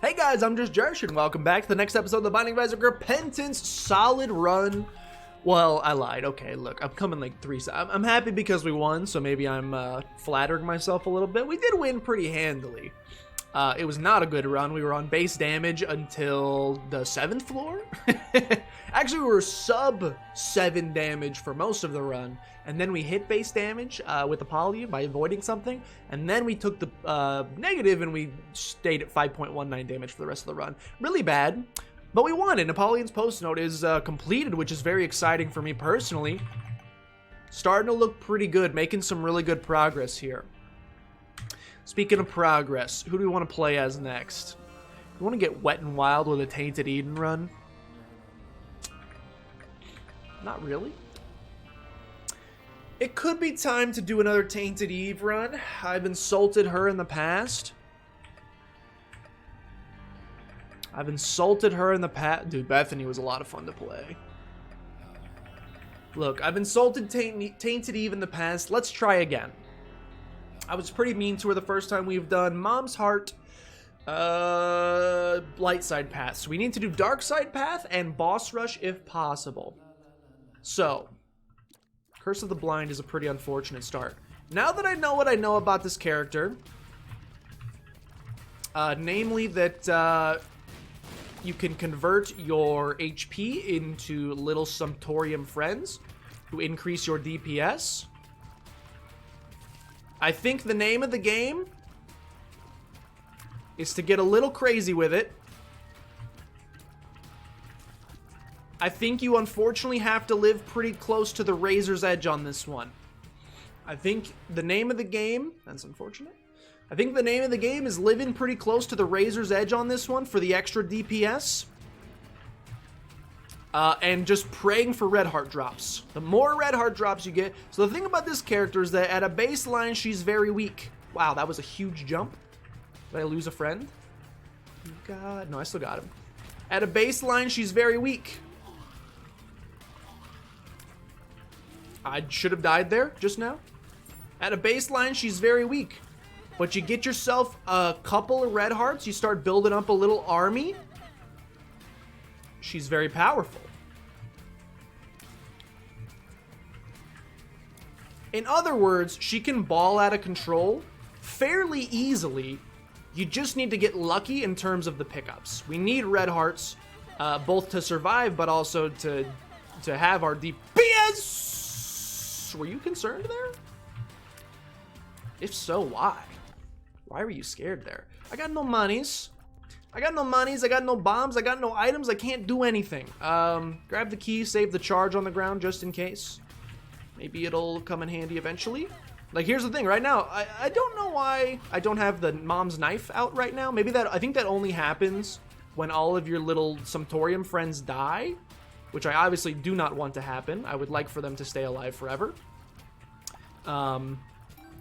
Hey guys, I'm just Jersh, and welcome back to the next episode of the Binding of Isaac Repentance. Solid run. Well, I lied. Okay, look, I'm coming like I'm happy because we won, so maybe I'm flattering myself a little bit. We did win pretty handily. It was not a good run. We were on base damage until the 7th floor. Actually, we were sub 7 damage for most of the run, and then we hit base damage with the poly by avoiding something, and then we took the negative and we stayed at 5.19 damage for the rest of the run. Really bad, but we won, and Napoleon's post note is completed, which is very exciting for me personally. Starting to look pretty good, making some really good progress here. Speaking of progress, who do we want to play as next? We want to get wet and wild with a Tainted Eden run? Not really. It could be time to do another Tainted Eve run. I've insulted her in the past. Dude, Bethany was a lot of fun to play. Look, I've insulted Tainted Eve in the past. Let's try again. I was pretty mean to her the first time. We've done Mom's Heart, Light Side Path. So we need to do Dark Side Path and Boss Rush if possible. So, Curse of the Blind is a pretty unfortunate start. Now that I know what I know about this character, namely that you can convert your HP into little Sumptorium friends to increase your DPS. I think the name of the game is to get a little crazy with it. I think you unfortunately have to live pretty close to the razor's edge on this one. I think the name of the game, that's unfortunate. I think the name of the game is living pretty close to the razor's edge on this one for the extra DPS. And just praying for red heart drops. The more red heart drops you get. So the thing about this character is that at a baseline, she's very weak. Wow, that was a huge jump. Did I lose a friend? God, no, I still got him. At a baseline, she's very weak. I should have died there just now. At a baseline, she's very weak. But you get yourself a couple of red hearts, you start building up a little army. She's very powerful. In other words, she can ball out of control fairly easily. You just need to get lucky in terms of the pickups. We need red hearts, both to survive, but also to have our DPS. Were you concerned there? If so, why? Why were you scared there? I got no monies. I got no bombs, I got no items, I can't do anything. Grab the key, save the charge on the ground just in case. Maybe it'll come in handy eventually. Like, here's the thing, right now, I don't know why I don't have the mom's knife out right now. Maybe I think that only happens when all of your little Sumptorium friends die, which I obviously do not want to happen. I would like for them to stay alive forever.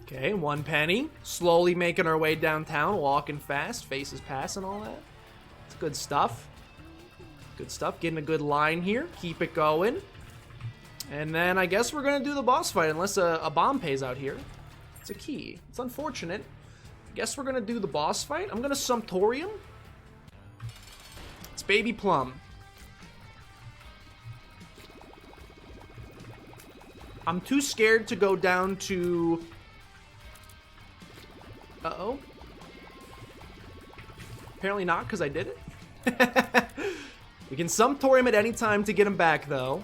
Okay, 1 penny. Slowly making our way downtown, walking fast, faces pass and all that. It's good stuff. Good stuff. Getting a good line here. Keep it going. And then I guess we're going to do the boss fight unless a bomb pays out here. It's a key. It's unfortunate. I guess we're going to do the boss fight. I'm going to Sumptorium. It's Baby Plum. I'm too scared to go down to... Uh-oh. Apparently not, because I did it. We can Sumptorium at any time to get him back, though.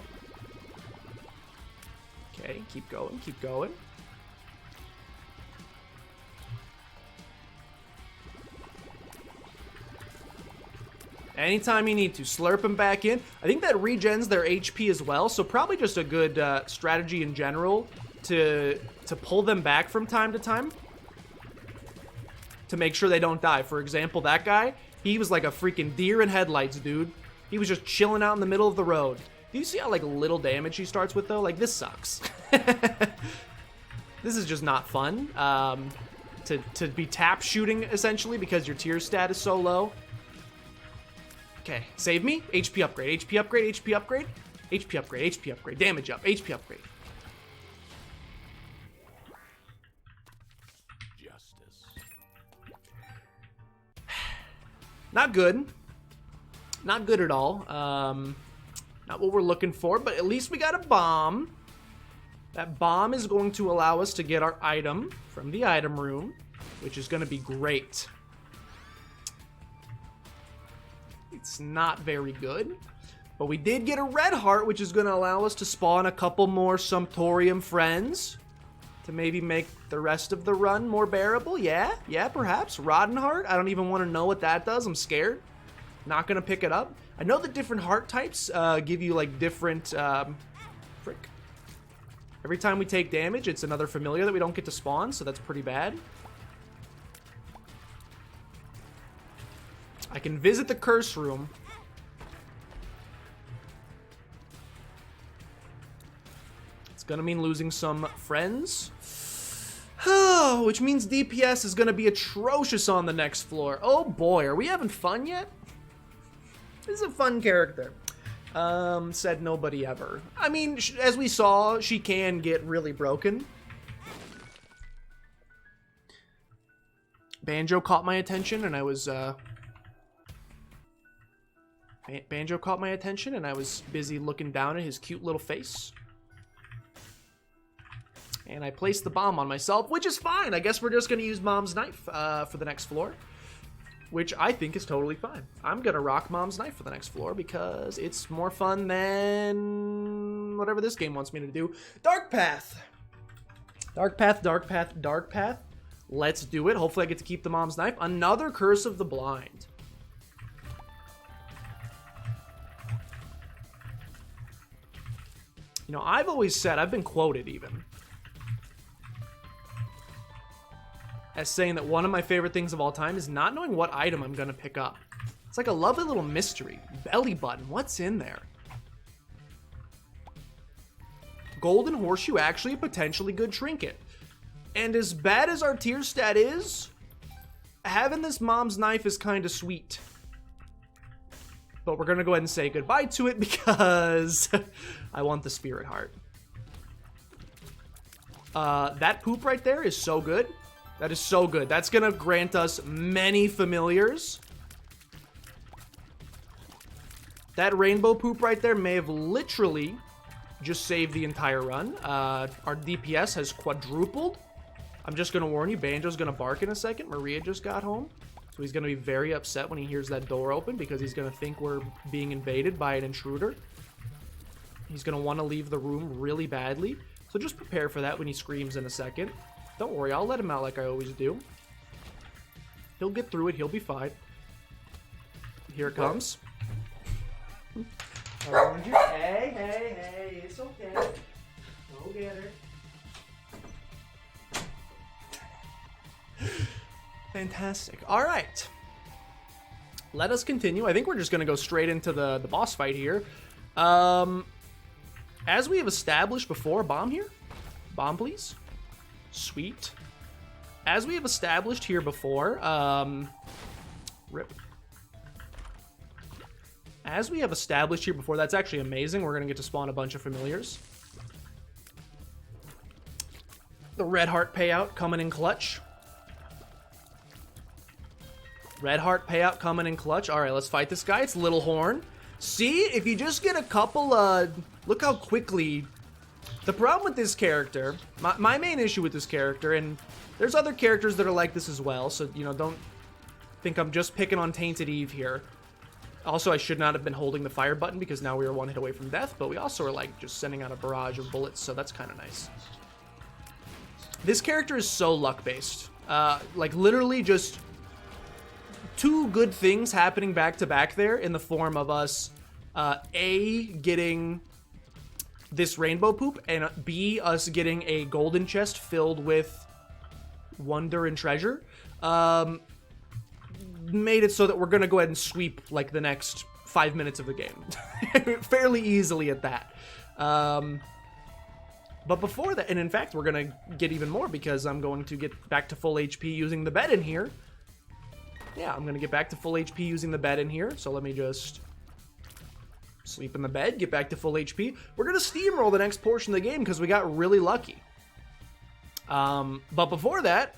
Okay, keep going, keep going. Anytime you need to, slurp them back in. I think that regens their HP as well, so probably just a good strategy in general to pull them back from time to time. To make sure they don't die. For example, that guy, he was like a freaking deer in headlights, dude. He was just chilling out in the middle of the road. Do you see how like little damage he starts with though? Like, this sucks. This is just not fun. To be tap shooting essentially because your tier stat is so low. Okay, save me. HP upgrade, HP upgrade, HP upgrade. HP upgrade, HP upgrade. Damage up, HP upgrade. Not good. Not good at all. Not what we're looking for, but at least we got a bomb. That bomb is going to allow us to get our item from the item room, which is going to be great. It's not very good, but we did get a red heart, which is going to allow us to spawn a couple more Sumptorium friends to maybe make the rest of the run more bearable. Yeah, perhaps. Rotten heart. I don't even want to know what that does. I'm scared. Not going to pick it up. I know that different heart types give you like different... frick. Every time we take damage, it's another familiar that we don't get to spawn, so that's pretty bad. I can visit the curse room. It's gonna mean losing some friends. Which means DPS is gonna be atrocious on the next floor. Oh boy, are we having fun yet? This is a fun character. Said nobody ever. I mean, as we saw, she can get really broken. Banjo caught my attention, and I was, Banjo caught my attention, and I was busy looking down at his cute little face. And I placed the bomb on myself, which is fine. I guess we're just going to use Mom's Knife for the next floor, which I think is totally fine. I'm going to rock Mom's Knife for the next floor because it's more fun than whatever this game wants me to do. Dark Path. Dark Path, Dark Path, Dark Path. Let's do it. Hopefully I get to keep the Mom's Knife. Another Curse of the Blind. You know, I've always said, I've been quoted even, as saying that one of my favorite things of all time is not knowing what item I'm gonna pick up. It's like a lovely little mystery. Belly button, what's in there? Golden Horseshoe, actually a potentially good trinket. And as bad as our tier stat is, having this Mom's Knife is kind of sweet. But we're gonna go ahead and say goodbye to it because I want the Spirit Heart. That poop right there is so good. That is so good. That's going to grant us many familiars. That rainbow poop right there may have literally just saved the entire run. Our DPS has quadrupled. I'm just going to warn you, Banjo's going to bark in a second. Maria just got home. So he's going to be very upset when he hears that door open because he's going to think we're being invaded by an intruder. He's going to want to leave the room really badly. So just prepare for that when he screams in a second. Don't worry, I'll let him out like I always do. He'll get through it, he'll be fine. Here it comes. Hey, it's okay. Go get her. Fantastic. Alright. Let us continue. I think we're just going to go straight into the boss fight here. As we have established before, bomb here? Bomb, please. Sweet. As we have established here before, rip. As we have established here before, that's actually amazing. We're going to get to spawn a bunch of familiars. The red heart payout coming in clutch. Red heart payout coming in clutch. All right, let's fight this guy. It's Little Horn. See, if you just get a couple, look how quickly... The problem with this character, my main issue with this character, and there's other characters that are like this as well, so, you know, don't think I'm just picking on Tainted Eve here. Also, I should not have been holding the fire button because now we are one hit away from death, but we also are, like, just sending out a barrage of bullets, so that's kind of nice. This character is so luck-based. Like, literally just two good things happening back-to-back there in the form of us, A, getting... this rainbow poop, and B, us getting a golden chest filled with wonder and treasure, made it so that we're gonna go ahead and sweep like the next 5 minutes of the game. Fairly easily at that. But before that, and in fact, we're gonna get even more because I'm going to get back to full HP using the bed in here. Yeah, I'm gonna get back to full HP using the bed in here, so let me just... sleep in the bed, get back to full HP. We're going to steamroll the next portion of the game because we got really lucky. But before that,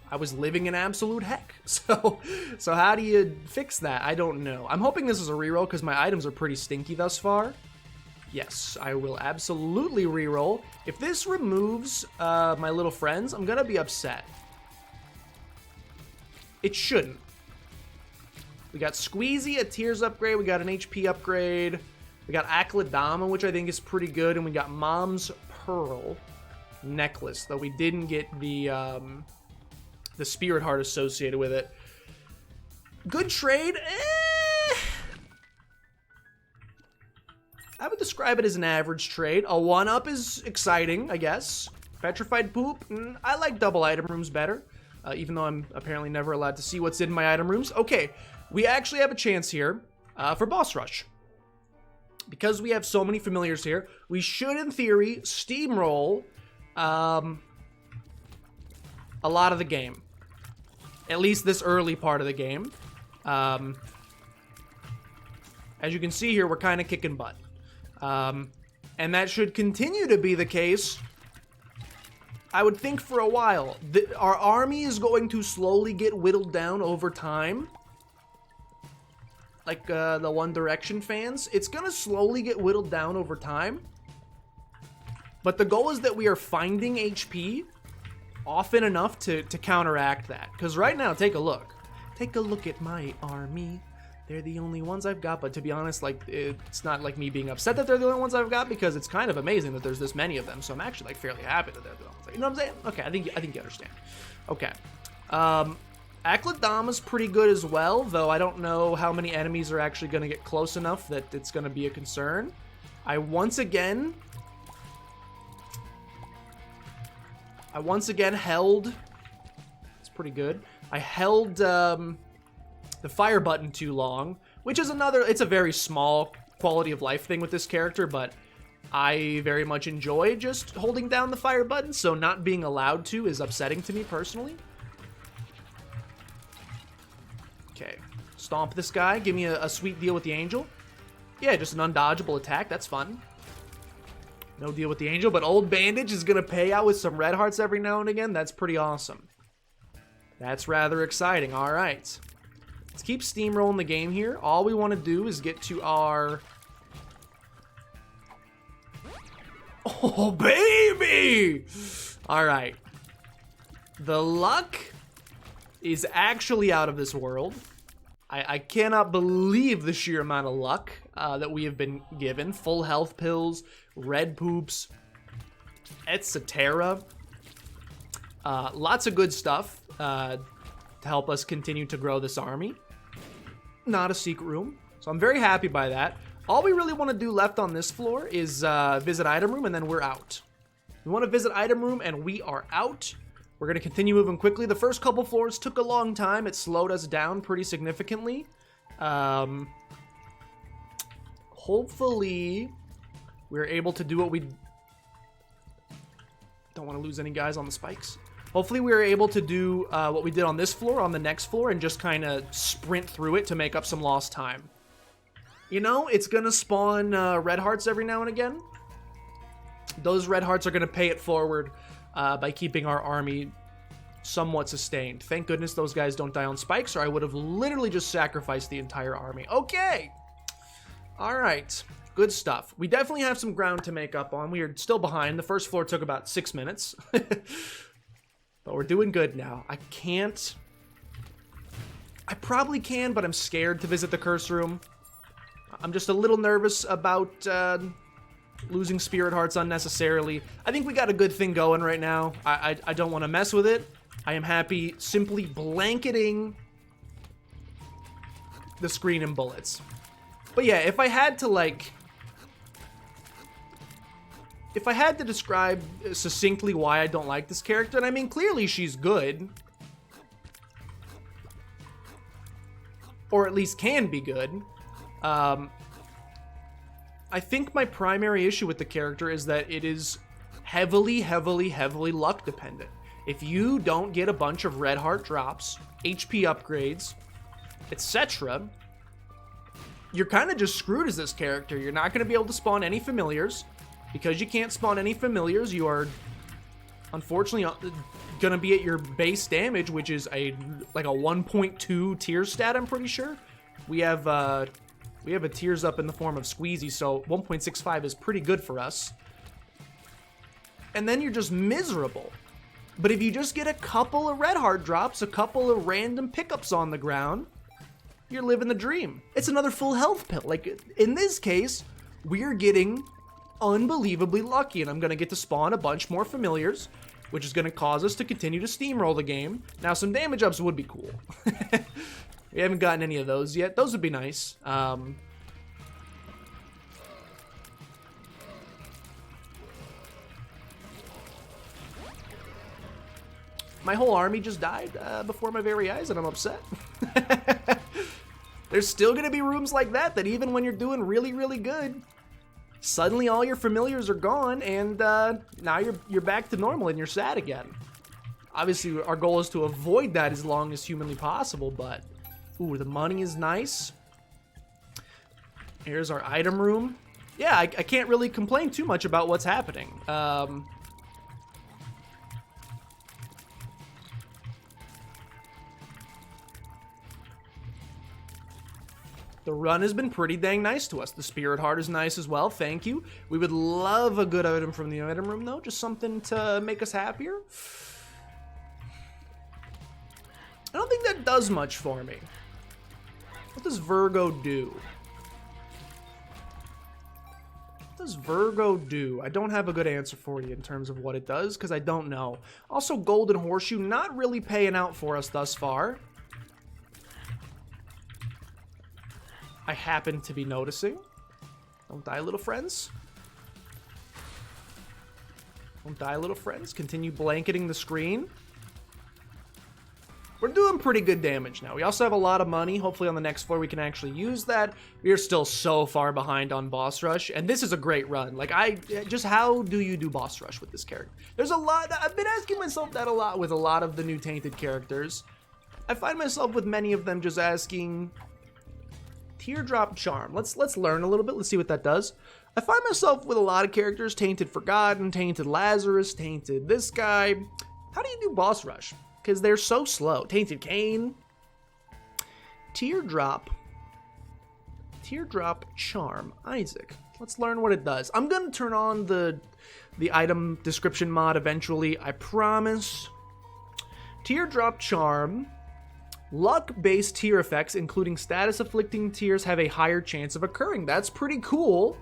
I was living in absolute heck. So how do you fix that? I don't know. I'm hoping this is a reroll because my items are pretty stinky thus far. Yes, I will absolutely reroll. If this removes my little friends, I'm gonna be upset. It shouldn't. We got Squeezy, a Tears upgrade. We got an HP upgrade. We got Akladama, which I think is pretty good. And we got Mom's Pearl necklace, though we didn't get the Spirit Heart associated with it. Good trade. I would describe it as an average trade. A 1-up is exciting, I guess. Petrified Poop. I like double item rooms better, even though I'm apparently never allowed to see what's in my item rooms. Okay, we actually have a chance here for Boss Rush. Because we have so many familiars here, we should, in theory, steamroll a lot of the game. At least this early part of the game. As you can see here, we're kind of kicking butt. And that should continue to be the case, I would think, for a while. Our army is going to slowly get whittled down over time. Like the One Direction fans. It's going to slowly get whittled down over time. But the goal is that we are finding HP often enough to counteract that. Because right now, take a look. Take a look at my army. They're the only ones I've got. But to be honest, like, it's not like me being upset that they're the only ones I've got, because it's kind of amazing that there's this many of them. So I'm actually like fairly happy that they're the ones. You know what I'm saying? Okay, I think you understand. Okay. Akladama's pretty good as well, though I don't know how many enemies are actually going to get close enough that it's going to be a concern. I once again held... It's pretty good. I held the fire button too long, which is another... It's a very small quality of life thing with this character, but I very much enjoy just holding down the fire button, so not being allowed to is upsetting to me personally. Okay, stomp this guy. Give me a sweet deal with the angel. Yeah, just an undodgeable attack. That's fun. No deal with the angel, but Old Bandage is going to pay out with some red hearts every now and again. That's pretty awesome. That's rather exciting. All right. Let's keep steamrolling the game here. All we want to do is get to our... Oh, baby! All right. The luck is actually out of this world. I cannot believe the sheer amount of luck that we have been given. Full health pills, red poops, etc. Lots of good stuff to help us continue to grow this army. Not a secret room, so I'm very happy by that. All we really want to do left on this floor is visit item room, and then we're out. We want to visit item room, and we are out. We're going to continue moving quickly. The first couple floors took a long time. It slowed us down pretty significantly. Hopefully, we're able to do what we... Don't want to lose any guys on the spikes. Hopefully, we were able to do what we did on this floor, on the next floor, and just kind of sprint through it to make up some lost time. You know, it's going to spawn red hearts every now and again. Those red hearts are going to pay it forward by keeping our army somewhat sustained. Thank goodness those guys don't die on spikes, or I would have literally just sacrificed the entire army. Okay. All right. Good stuff. We definitely have some ground to make up on. We are still behind. The first floor took about 6 minutes. But we're doing good now. I probably can, but I'm scared to visit the curse room. I'm just a little nervous about losing spirit hearts unnecessarily. I think we got a good thing going right now. I don't want to mess with it. I am happy simply blanketing the screen in bullets. But yeah, if I had to describe succinctly why I don't like this character, and I mean, clearly she's good. Or at least can be good. I think my primary issue with the character is that it is heavily luck dependent. If you don't get a bunch of red heart drops, HP upgrades, etc., you're kind of just screwed as this character. You're not going to be able to spawn any familiars. Because you can't spawn any familiars, you are unfortunately gonna be at your base damage, which is like a 1.2 tier stat, I'm pretty sure. We have a tears up in the form of Squeezy, so 1.65 is pretty good for us. And then you're just miserable. But if you just get a couple of red heart drops, a couple of random pickups on the ground, you're living the dream. It's another full health pill. Like, in this case, we're getting unbelievably lucky, and I'm gonna get to spawn a bunch more familiars, which is gonna cause us to continue to steamroll the game. Now, some damage ups would be cool. We haven't gotten any of those yet. Those would be nice. My whole army just died before my very eyes, and I'm upset. There's still gonna be rooms like that even when you're doing really, really good, suddenly all your familiars are gone, and now you're back to normal and you're sad again. Obviously, our goal is to avoid that as long as humanly possible, but ooh, the money is nice. Here's our item room. Yeah, I can't really complain too much about what's happening. The run has been pretty dang nice to us. The Spirit Heart is nice as well, thank you. We would love a good item from the item room though, just something to make us happier. I don't think that does much for me. What does Virgo do? What does Virgo do? I don't have a good answer for you in terms of what it does, because I don't know. Also, Golden Horseshoe, not really paying out for us thus far. I happen to be noticing. Don't die, little friends. Don't die, little friends. Continue blanketing the screen. We're doing pretty good damage now. We also have a lot of money. Hopefully on the next floor we can actually use that. We are still so far behind on boss rush, and this is a great run. Like, how do you do boss rush with this character? There's a lot. I've been asking myself that a lot with a lot of the new Tainted characters. I find myself with many of them just asking, Teardrop Charm. Let's learn a little bit. Let's see what that does. I find myself with a lot of characters, Tainted Forgotten, Tainted Lazarus, Tainted this guy. How do you do boss rush? Because they're so slow. Tainted Cain. Teardrop Charm. Isaac. Let's learn what it does. I'm going to turn on the item description mod eventually. I promise. Teardrop Charm. Luck-based tear effects, including status-afflicting tears, have a higher chance of occurring. That's pretty cool.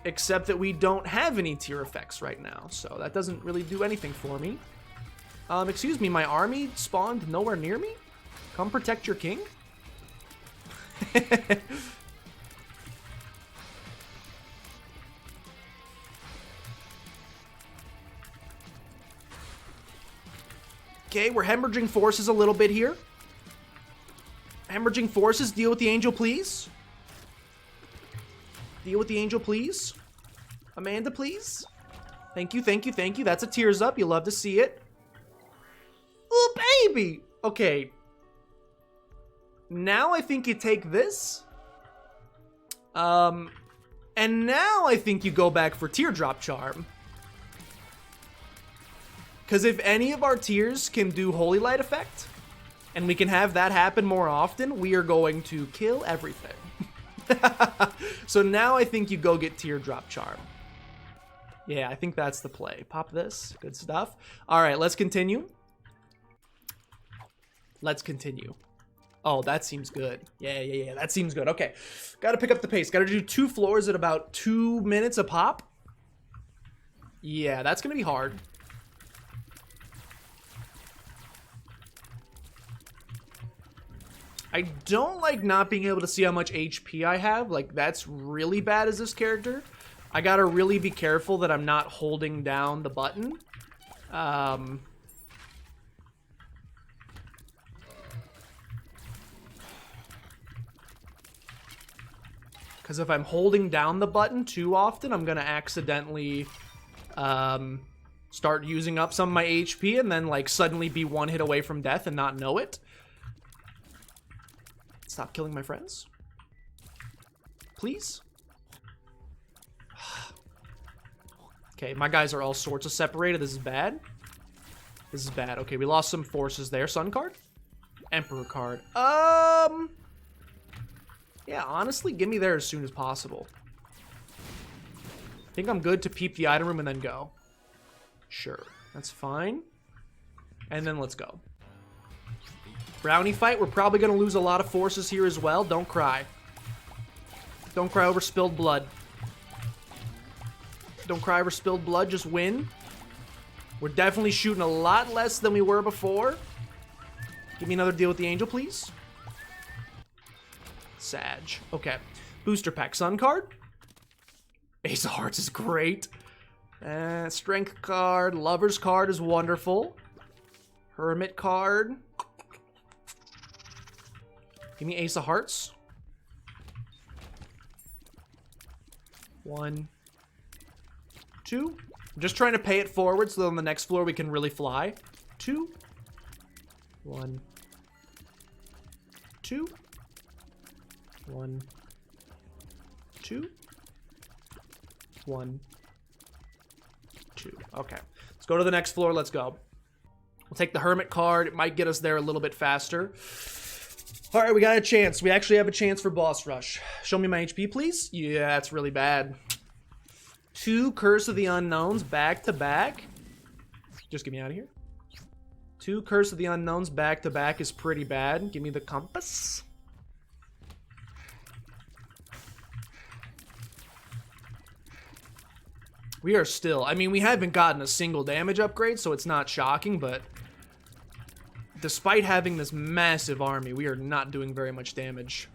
Except that we don't have any tear effects right now, so that doesn't really do anything for me. Excuse me, my army spawned nowhere near me? Come protect your king? Okay, we're hemorrhaging forces a little bit here. Hemorrhaging forces, deal with the angel, please. Deal with the angel, please. Amanda, please. Thank you, thank you, thank you. That's a tears up. You love to see it. Oh, baby. Okay. Now I think you take this. And now I think you go back for Teardrop Charm. Because if any of our tears can do Holy Light effect, and we can have that happen more often, we are going to kill everything. So now I think you go get Teardrop Charm. Yeah, I think that's the play. Pop this. Good stuff. All right, let's continue. Let's continue. Oh, that seems good. Yeah, that seems good. Okay, gotta pick up the pace. Gotta do 2 floors at about 2 minutes a pop. Yeah, that's gonna be hard. I don't like not being able to see how much HP I have. Like, that's really bad as this character. I gotta really be careful that I'm not holding down the button. Because if I'm holding down the button too often, I'm gonna accidentally start using up some of my HP and then, like, suddenly be 1 hit away from death and not know it. Stop killing my friends. Please? Okay, my guys are all sorts of separated. This is bad. This is bad. Okay, we lost some forces there. Sun card? Emperor card. Yeah, honestly, give me there as soon as possible. I think I'm good to peep the item room and then go. Sure, that's fine. And then let's go. Brownie fight. We're probably going to lose a lot of forces here as well. Don't cry. Don't cry over spilled blood. Don't cry over spilled blood. Just win. We're definitely shooting a lot less than we were before. Give me another deal with the angel, please. Sag. Okay. Booster pack. Sun card. Ace of Hearts is great. Strength card. Lover's card is wonderful. Hermit card. Give me Ace of Hearts. 1, 2. I'm just trying to pay it forward so that on the next floor we can really fly. 2. 1, 2. 1, 2. 1, 2. Okay. Let's go to the next floor. Let's go. We'll take the Hermit card. It might get us there a little bit faster. All right, we got a chance. We actually have a chance for boss rush. Show me my HP, please. Yeah, that's really bad. 2 Curse of the Unknowns back to back. Just get me out of here. 2 Curse of the Unknowns back to back is pretty bad. Give me the compass. We are still, I mean, we haven't gotten a single damage upgrade, so it's not shocking, but despite having this massive army, we are not doing very much damage.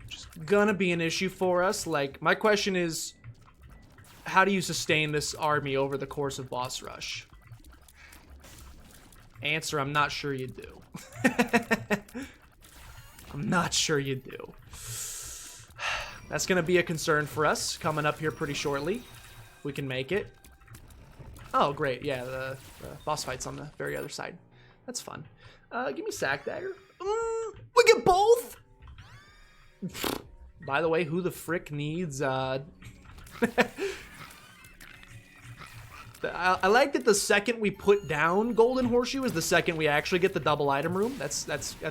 Just gonna be an issue for us. Like, my question is, how do you sustain this army over the course of boss rush? Answer, I'm not sure you do. I'm not sure you do. That's gonna be a concern for us coming up here pretty shortly. We can make it. Oh, great. Yeah, the boss fight's on the very other side. That's fun. Give me Sack Dagger. We get both! By the way, who the frick needs... I like that the second we put down Golden Horseshoe is the second we actually get the double item room. That's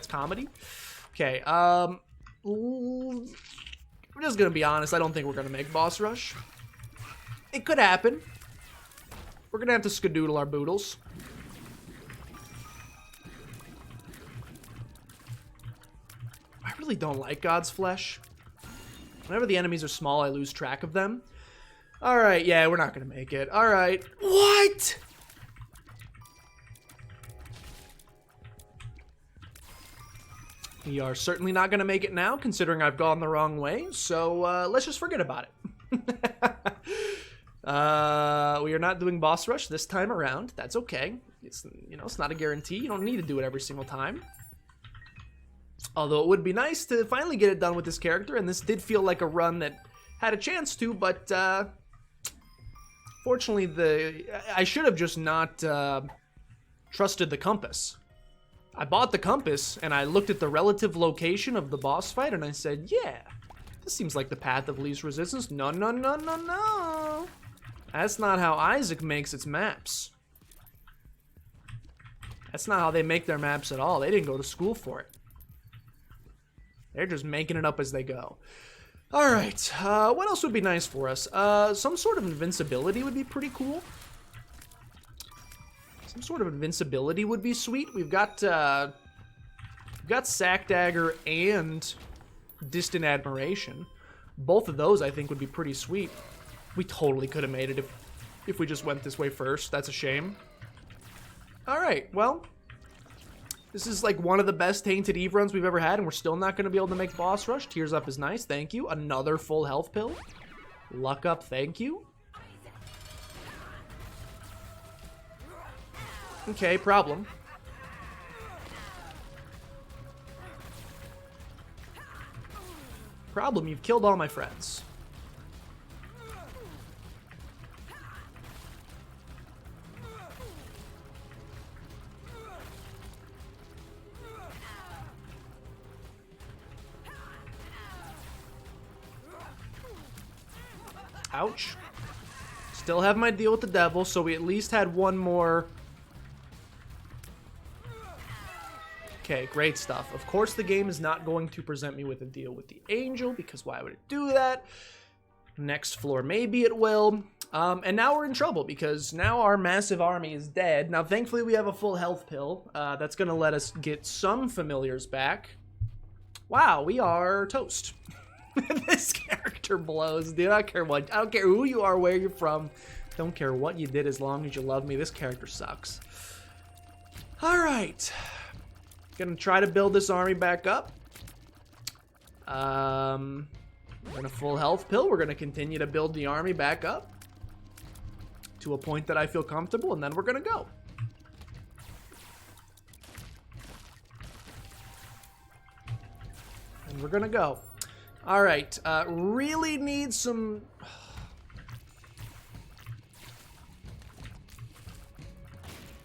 comedy. Okay, I'm just gonna be honest. I don't think we're gonna make boss rush. It could happen. We're gonna have to skadoodle our boodles. I really don't like God's Flesh. Whenever the enemies are small, I lose track of them. Alright, yeah, we're not gonna make it. Alright. What? We are certainly not gonna make it now, considering I've gone the wrong way. So, let's just forget about it. We are not doing boss rush this time around. That's okay. It's, you know, it's not a guarantee. You don't need to do it every single time. Although it would be nice to finally get it done with this character, and this did feel like a run that had a chance to, but fortunately I should have just not trusted the compass. I bought the compass, and I looked at the relative location of the boss fight, and I said, yeah, this seems like the path of least resistance. No, no, no, no, no. That's not how Isaac makes its maps. That's not how they make their maps at all. They didn't go to school for it. They're just making it up as they go. Alright, what else would be nice for us? Some sort of invincibility would be pretty cool. Some sort of invincibility would be sweet. We've got Sack Dagger and Distant Admiration. Both of those I think would be pretty sweet. We totally could have made it if we just went this way first. That's a shame. Alright, well, this is like one of the best Tainted Eve runs we've ever had, and we're still not going to be able to make boss rush. Tears Up is nice, thank you. Another full health pill. Luck Up, thank you. Okay, problem. Problem, you've killed all my friends. Ouch. Still have my deal with the devil, so we at least had one more. Okay, great stuff. Of course, the game is not going to present me with a deal with the angel, because why would it do that? Next floor, maybe it will. And now we're in trouble, because now our massive army is dead. Now, thankfully, we have a full health pill. That's going to let us get some familiars back. Wow, we are toast. This character blows, dude. I don't care who you are, where you're from. Don't care what you did as long as you love me. This character sucks. All right. Gonna try to build this army back up. We're gonna full health pill. We're gonna continue to build the army back up to a point that I feel comfortable, and then we're gonna go. And we're gonna go. All right, really need some...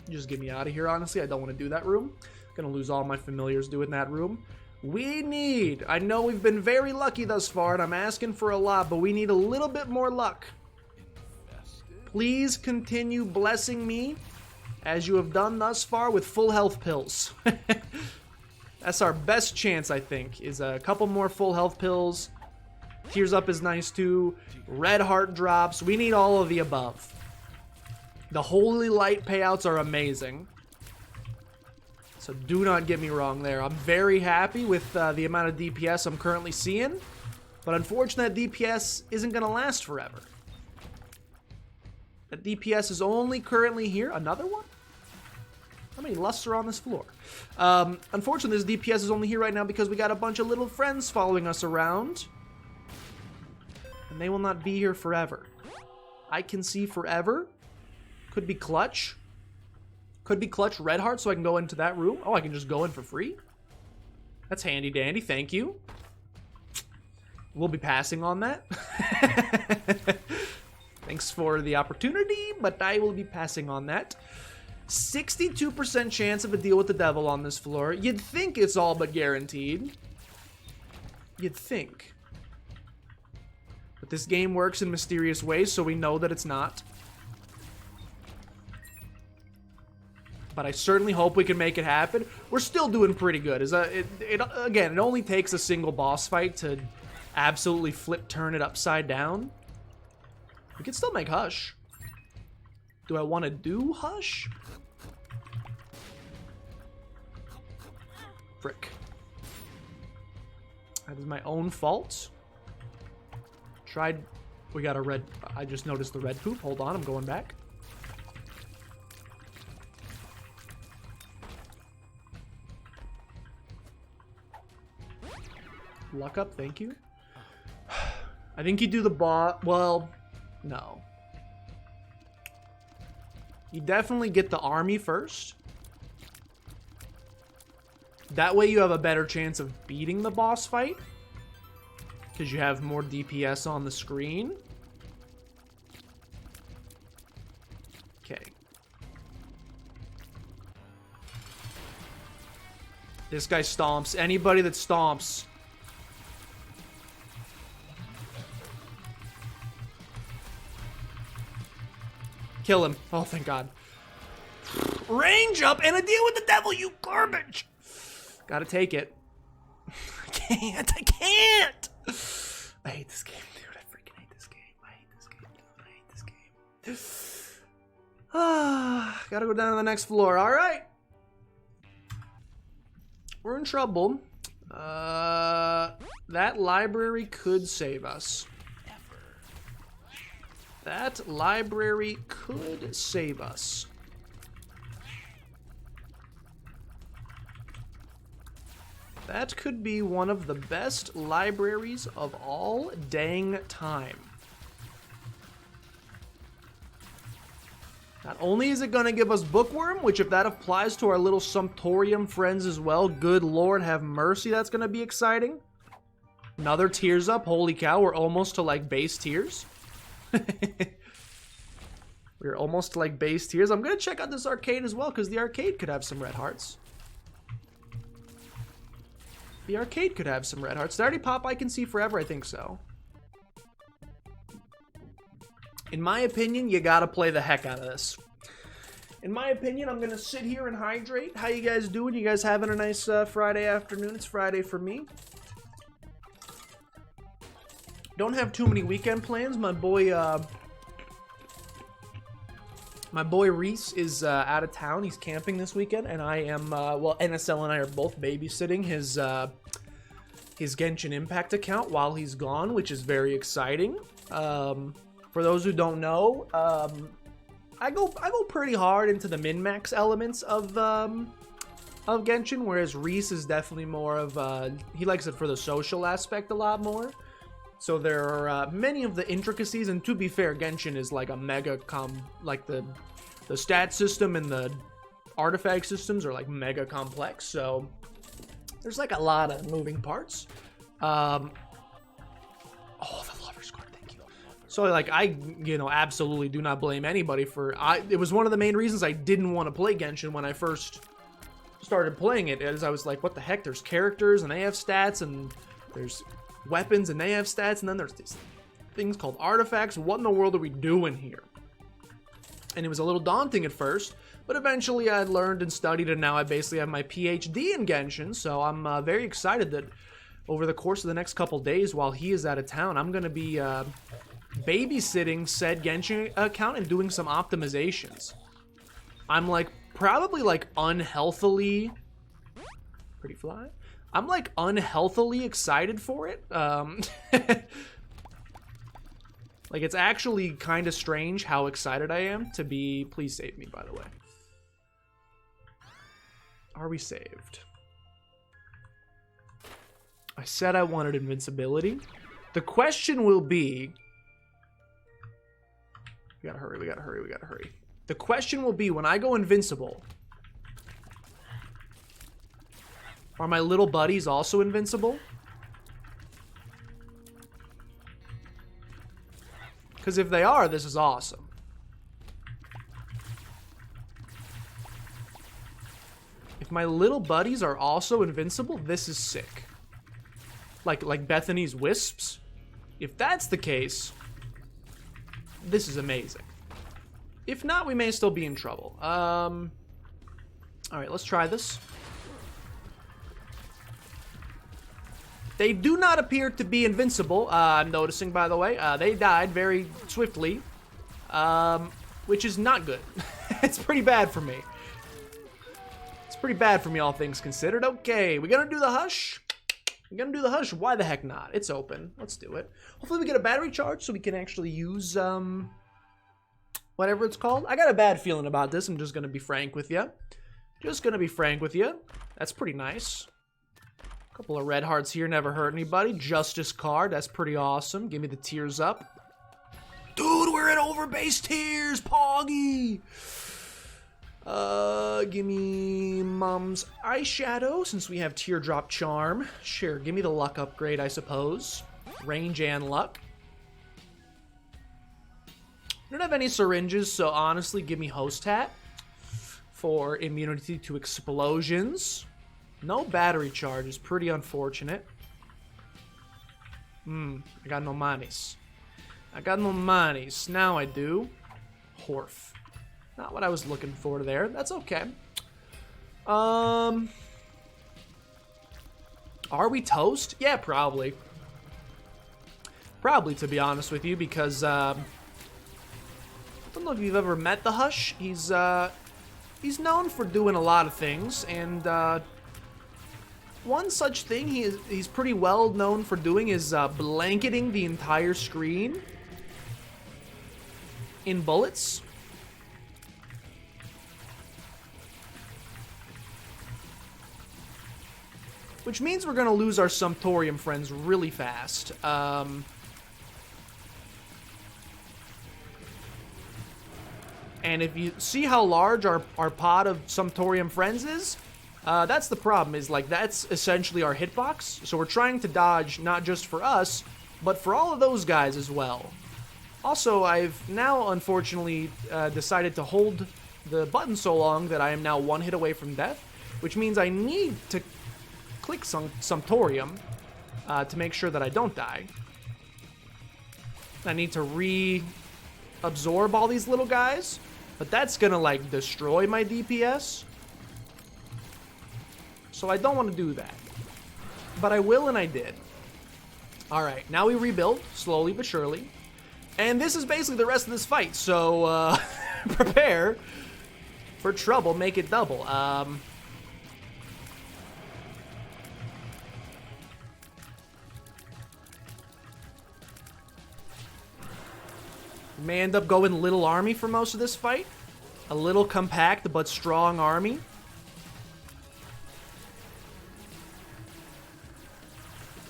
Just get me out of here, honestly. I don't want to do that room. Gonna lose all my familiars doing that room. We need... I know we've been very lucky thus far, and I'm asking for a lot, but we need a little bit more luck. Please continue blessing me, as you have done thus far, with full health pills. That's our best chance, I think, is a couple more full health pills. Tears up is nice, too. Red heart drops. We need all of the above. The holy light payouts are amazing. So do not get me wrong there. I'm very happy with the amount of DPS I'm currently seeing. But unfortunately, that DPS isn't going to last forever. That DPS is only currently here. Another one? How many lusts are on this floor? Unfortunately, this DPS is only here right now because we got a bunch of little friends following us around. And they will not be here forever. I can see forever. Could be clutch. Could be clutch red heart so I can go into that room. Oh, I can just go in for free? That's handy dandy, thank you. We'll be passing on that. Thanks for the opportunity, but I will be passing on that. 62% chance of a deal with the devil on this floor. You'd think it's all but guaranteed. You'd think. But this game works in mysterious ways, so we know that it's not. But I certainly hope we can make it happen. We're still doing pretty good. Again, it only takes a single boss fight to absolutely turn it upside down. We can still make Hush. Do I want to do Hush? Frick. That is my own fault. Tried. We got a red. I just noticed the red poop. Hold on, I'm going back. Luck up, thank you. I think you do the boss. Well, no. You definitely get the army first. That way you have a better chance of beating the boss fight. Because you have more DPS on the screen. Okay. This guy stomps. Anybody that stomps. Kill him. Oh, thank God. Range up and a deal with the devil, you garbage. Gotta take it. I can't. I can't. I hate this game, dude. I freaking hate this game. I hate this game, dude. I hate this game. Ah, gotta go down to the next floor. All right. We're in trouble. That library could save us. That library could save us. That could be one of the best libraries of all dang time. Not only is it going to give us Bookworm, which if that applies to our little Sumptorium friends as well, good Lord have mercy, that's going to be exciting. Another Tears Up. Holy cow, we're almost to like base tiers. We're almost to like base tiers. I'm going to check out this arcade as well, because the arcade could have some red hearts. The arcade could have some red hearts. Did I already pop I Can See Forever? I think so. In my opinion, you gotta play the heck out of this. In my opinion, I'm gonna sit here and hydrate. How you guys doing? You guys having a nice Friday afternoon? It's Friday for me. Don't have too many weekend plans. My boy Reese is out of town. He's camping this weekend, and I am, well, NSL and I are both babysitting his Genshin Impact account while he's gone, which is very exciting. For those who don't know, I go pretty hard into the min-max elements of Genshin, whereas Reese is definitely more of, he likes it for the social aspect a lot more. So there are many of the intricacies, and to be fair, Genshin is like a mega like the stat system and the artifact systems are like mega complex. So there's like a lot of moving parts. Oh, the lover's card, thank you. So like I, absolutely do not blame anybody for. It was one of the main reasons I didn't want to play Genshin when I first started playing it. As I was like, what the heck? There's characters and they have stats, and there's weapons and they have stats, and then there's these things called artifacts. What in the world are we doing here? And it was a little daunting at first, but eventually I learned and studied, and now I basically have my PhD in Genshin. So I'm very excited that over the course of the next couple days while he is out of town, I'm going to be babysitting said Genshin account and doing some optimizations. I'm like probably like unhealthily pretty fly. I'm like unhealthily excited for it. Like it's actually kind of strange how excited I am to be. Please save me, by the way. Are we saved? I said I wanted invincibility. The question will be, we gotta hurry, we gotta hurry, we gotta hurry. The question will be, when I go invincible, are my little buddies also invincible? Because if they are, this is awesome. If my little buddies are also invincible, this is sick. Like Bethany's wisps. If that's the case, this is amazing. If not, we may still be in trouble. Alright, let's try this. They do not appear to be invincible, I'm noticing, by the way. They died very swiftly, which is not good. It's pretty bad for me. It's pretty bad for me, all things considered. Okay, we're gonna do the hush. We're gonna do the hush. Why the heck not? It's open. Let's do it. Hopefully we get a battery charge so we can actually use, whatever it's called. I got a bad feeling about this. I'm just gonna be frank with you. Just gonna be frank with you. That's pretty nice. Couple of red hearts here, never hurt anybody. Justice card, that's pretty awesome. Give me the tears up. Dude, we're at overbase tears, Poggy! Give me Mom's eyeshadow, since we have teardrop charm. Sure, give me the luck upgrade, I suppose. Range and luck. I don't have any syringes, so honestly, give me host hat for immunity to explosions. No battery charge is pretty unfortunate. I got no monies. I got no monies. Now I do. Horf. Not what I was looking for there. That's okay. Are we toast? Yeah, probably. Probably, to be honest with you, because, I don't know if you've ever met the Hush. He's known for doing a lot of things, and, one such thing he's pretty well known for doing is blanketing the entire screen in bullets. Which means we're going to lose our Sumptorium friends really fast. And if you see how large our pod of Sumptorium friends is, that's the problem, is like that's essentially our hitbox. So we're trying to dodge not just for us, but for all of those guys as well. Also, I've now unfortunately decided to hold the button so long that I am now one hit away from death, which means I need to click Sumptorium to make sure that I don't die. I need to absorb all these little guys, but that's gonna like destroy my DPS. So I don't want to do that. But I will, and I did. Alright, now we rebuild, slowly but surely. And this is basically the rest of this fight, so prepare for trouble, make it double. May end up going little army for most of this fight. A little compact but strong army.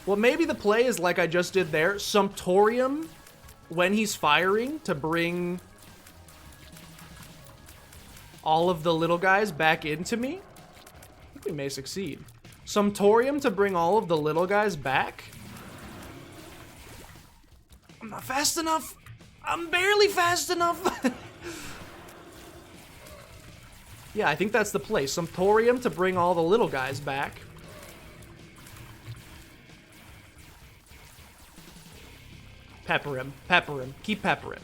Well, maybe the play is like I just did there. Sumptorium when he's firing to bring all of the little guys back into me. I think we may succeed. Sumptorium to bring all of the little guys back. I'm not fast enough. I'm barely fast enough. Yeah, I think that's the play. Sumptorium to bring all the little guys back. Pepper him, keep peppering.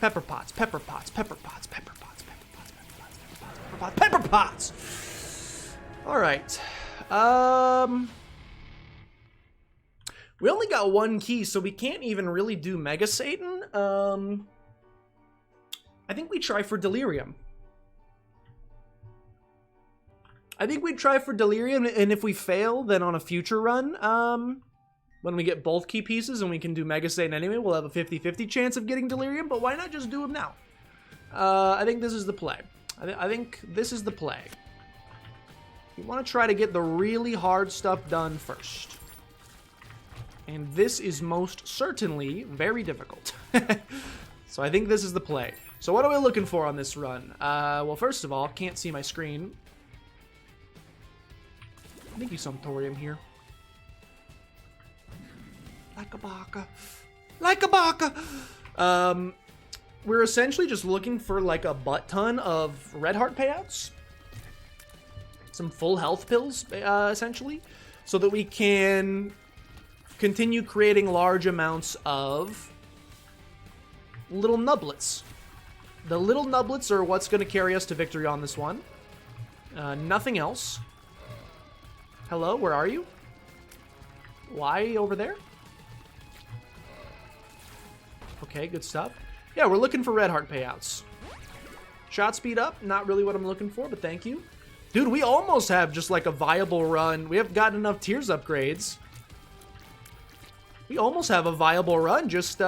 Pepper pots, pepper pots, pepper pots, pepper pots, pepper pots, pepper pots, pepper pots, pepper pots. All right. We only got one key, so we can't even really do Mega Satan. I think we try for Delirium. And if we fail, then on a future run, when we get both key pieces and we can do Mega Satan anyway, we'll have a 50-50 chance of getting Delirium, but why not just do them now? I think this is the play. I think this is the play. You want to try to get the really hard stuff done first. And this is most certainly very difficult. So I think this is the play. So what are we looking for on this run? Well, first of all, can't see my screen. I think you Sumptorium here. Like a baka. Like a baka! We're essentially just looking for like a butt ton of red heart payouts. Some full health pills, essentially. So that we can continue creating large amounts of little nublets. The little nublets are what's going to carry us to victory on this one. Nothing else. Hello, where are you? Why over there? Okay, good stuff. Yeah, we're looking for red heart payouts. Shot speed up, not really what I'm looking for, but thank you. Dude, we almost have just like a viable run. We haven't gotten enough tiers upgrades. We almost have a viable run, just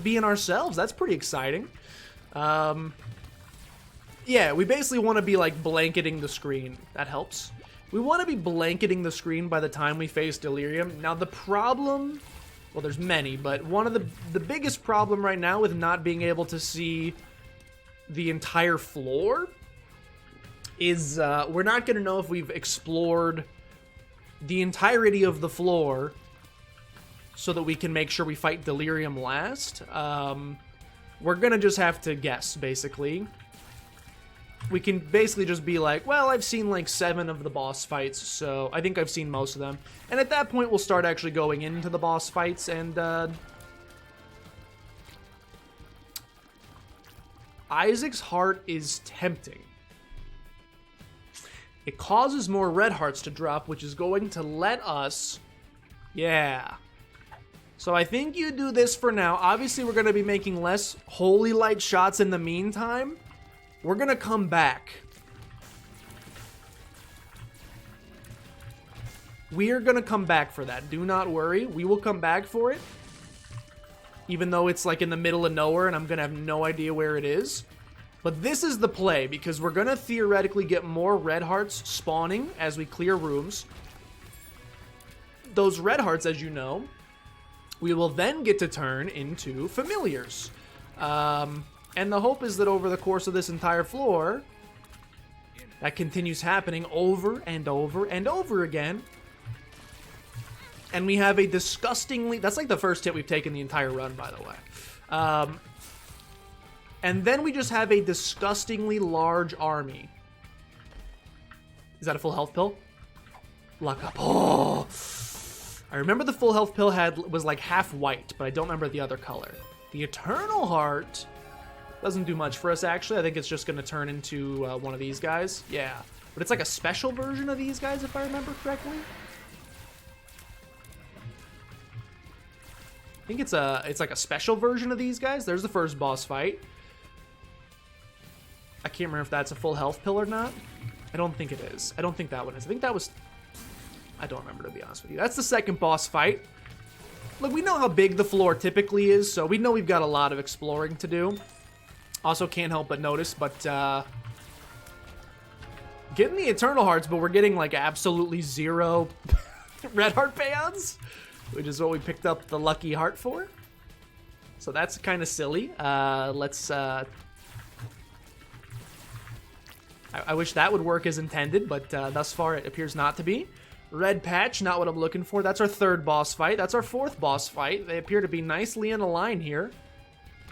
being ourselves. That's pretty exciting. Yeah, we basically want to be like blanketing the screen. That helps. We want to be blanketing the screen by the time we face Delirium. Now the problem, well, there's many, but one of the biggest problem right now with not being able to see the entire floor is we're not going to know if we've explored the entirety of the floor so that we can make sure we fight Delirium last. We're going to just have to guess, basically. We can basically just be like, well, I've seen like 7 of the boss fights, so I think I've seen most of them. And at that point, we'll start actually going into the boss fights, and Isaac's heart is tempting. It causes more red hearts to drop, which is going to let us... Yeah. So I think you do this for now. Obviously, we're going to be making less Holy Light shots in the meantime. We're going to come back. We are going to come back for that. Do not worry. We will come back for it. Even though it's like in the middle of nowhere and I'm going to have no idea where it is. But this is the play because we're going to theoretically get more red hearts spawning as we clear rooms. Those red hearts, as you know, we will then get to turn into familiars. And the hope is that over the course of this entire floor, that continues happening over and over and over again. And we have a disgustingly... That's like the first hit we've taken the entire run, by the way. And then we just have a disgustingly large army. Is that a full health pill? Luck up. Oh! I remember the full health pill was like half white, but I don't remember the other color. The Eternal Heart doesn't do much for us, actually. I think it's just going to turn into one of these guys. Yeah. But it's like a special version of these guys, if I remember correctly. I think it's like a special version of these guys. There's the first boss fight. I can't remember if that's a full health pill or not. I don't think it is. I don't think that one is. I think that was... I don't remember, to be honest with you. That's the second boss fight. Look, we know how big the floor typically is, so we know we've got a lot of exploring to do. Also, can't help but notice, but getting the Eternal Hearts, but we're getting like absolutely zero red heart payouts, which is what we picked up the lucky heart for. So that's kind of silly. Let's... I wish that would work as intended, but thus far it appears not to be. Red patch, not what I'm looking for. That's our third boss fight. That's our fourth boss fight. They appear to be nicely in a line here.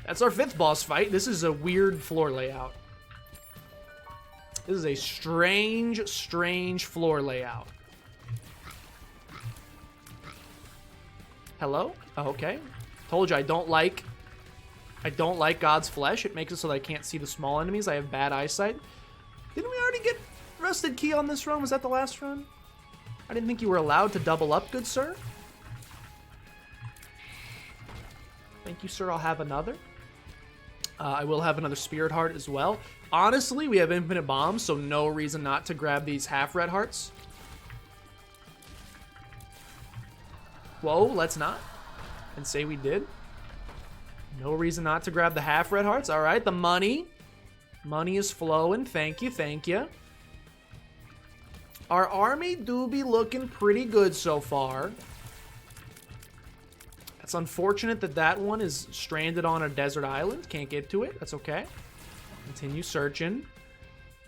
That's our fifth boss fight. This is a weird floor layout. This is a strange, strange floor layout. Hello? Oh, okay. Told you I don't like God's flesh. It makes it so that I can't see the small enemies. I have bad eyesight. Didn't we already get Rusted Key on this run? Was that the last run? I didn't think you were allowed to double up, good sir. Thank you, sir. I'll have another. I will have another Spirit Heart as well. Honestly, we have infinite bombs, so no reason not to grab these half red hearts. Whoa, let's not. And say we did. No reason not to grab the half red hearts. All right, the money. Money is flowing. Thank you, thank you. Our army do be looking pretty good so far. It's unfortunate that that one is stranded on a desert island. Can't get to it. That's okay. Continue searching.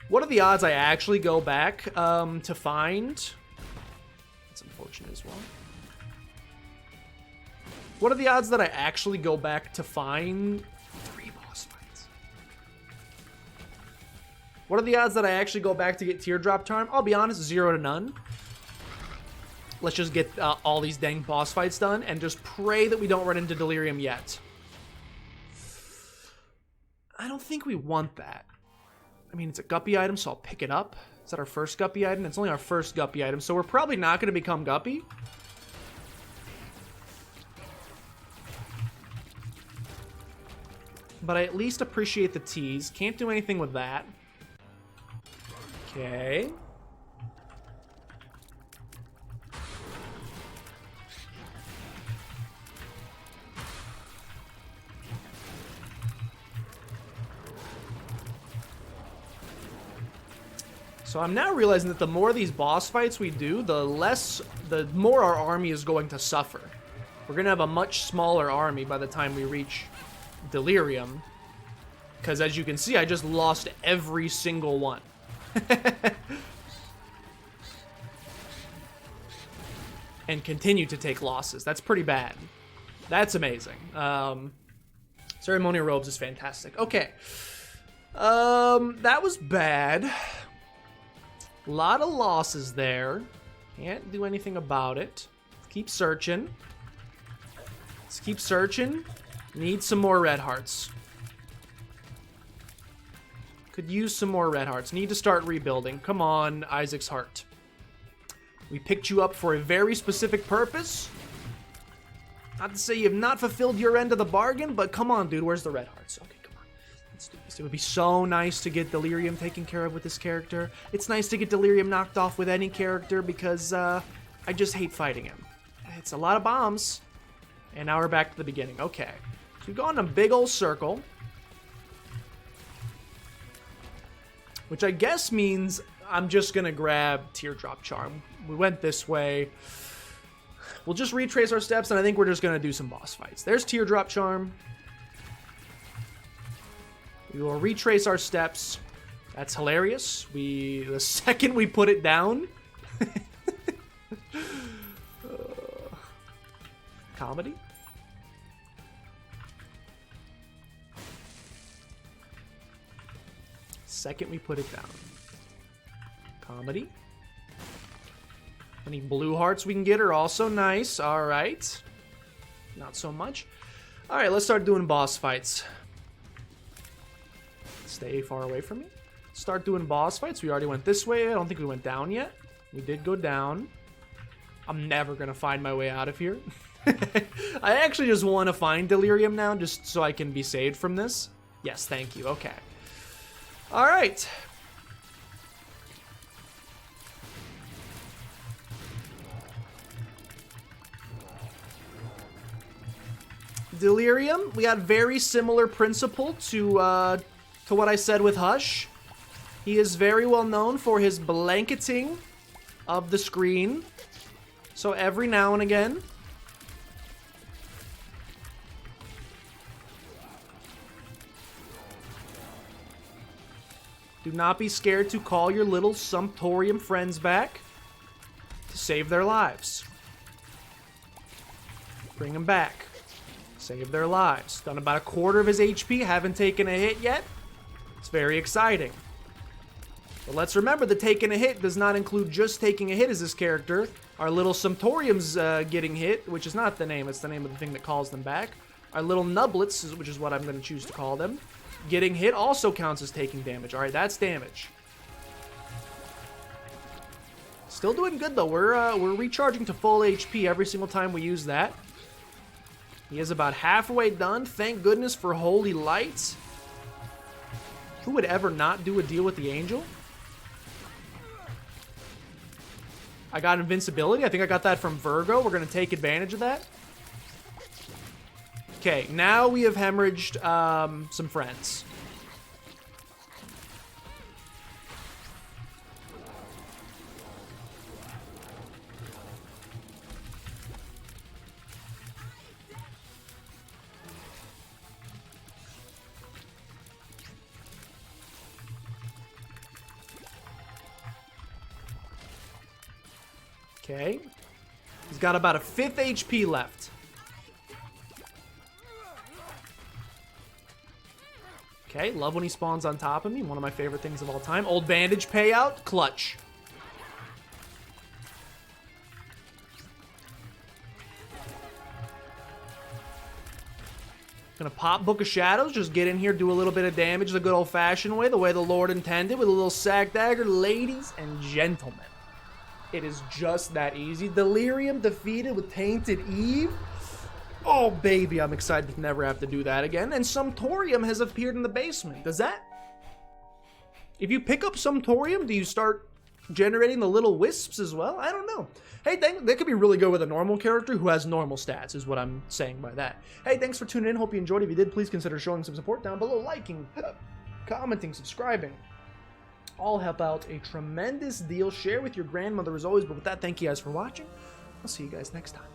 What are the odds I actually go back to find... That's unfortunate as well. What are the odds that I actually go back to find 3 boss fights? What are the odds that I actually go back to get Teardrop Charm? I'll be honest, 0 to none. Let's just get all these dang boss fights done and just pray that we don't run into Delirium yet. I don't think we want that. I mean, it's a Guppy item, so I'll pick it up. Is that our first Guppy item? It's only our first Guppy item, so we're probably not going to become Guppy. But I at least appreciate the tease. Can't do anything with that. Okay. So I'm now realizing that the more of these boss fights we do, the more our army is going to suffer. We're going to have a much smaller army by the time we reach Delirium. Because as you can see, I just lost every single one. And continue to take losses. That's pretty bad. That's amazing. Ceremonial Robes is fantastic. Okay. That was bad. A lot of losses there. Can't do anything about it. Keep searching. Let's keep searching. Need some more red hearts. Could use some more red hearts. Need to start rebuilding. Come on, Isaac's heart. We picked you up for a very specific purpose. Not to say you have not fulfilled your end of the bargain, but come on, dude. Where's the red hearts? Okay, come on. Let's do this. It would be so nice to get Delirium taken care of with this character. It's nice to get Delirium knocked off with any character because I just hate fighting him. It's a lot of bombs. And now we're back to the beginning. Okay. So we've gone in a big old circle. Which I guess means I'm just going to grab Teardrop Charm. We went this way. We'll just retrace our steps, and I think we're just going to do some boss fights. There's Teardrop Charm. We will retrace our steps. That's hilarious. The second we put it down... comedy? Second we put it down. Comedy. Any blue hearts we can get are also nice. All right. Not so much. Alright, let's start doing boss fights. Stay far away from me. Start doing boss fights. We already went this way. I don't think we went down yet. We did go down. I'm never going to find my way out of here. I actually just want to find Delirium now, just so I can be saved from this. Yes, thank you. Okay. Alright. Delirium, we got very similar principle to what I said with Hush. He is very well known for his blanketing of the screen. So every now and again, do not be scared to call your little Sumptorium friends back to save their lives. Bring them back. Save their lives. Done about a quarter of his HP, haven't taken a hit yet. It's very exciting. But let's remember that taking a hit does not include just taking a hit as this character. Our little Sumptorium's getting hit, which is not the name, it's the name of the thing that calls them back. Our little Nublets, which is what I'm going to choose to call them, getting hit also counts as taking damage. Alright, that's damage. Still doing good though. We're recharging to full HP every single time we use that. He is about halfway done. Thank goodness for Holy Lights. Who would ever not do a deal with the Angel? I got invincibility. I think I got that from Virgo. We're going to take advantage of that. Okay, now we have hemorrhaged some friends. Okay. He's got about a 5th HP left. Okay, love when he spawns on top of me. One of my favorite things of all time. Old bandage payout, clutch. Gonna pop Book of Shadows, just get in here, do a little bit of damage the good old-fashioned way, the way the Lord intended, with a little sack dagger. Ladies and gentlemen, it is just that easy. Delirium defeated with Tainted Eve. Oh, baby, I'm excited to never have to do that again. And Sumptorium has appeared in the basement. Does that... If you pick up Sumptorium, do you start generating the little wisps as well? I don't know. Hey, that could be really good with a normal character who has normal stats, is what I'm saying by that. Hey, thanks for tuning in. Hope you enjoyed. If you did, please consider showing some support down below. Liking, commenting, subscribing. All help out a tremendous deal. Share with your grandmother as always. But with that, thank you guys for watching. I'll see you guys next time.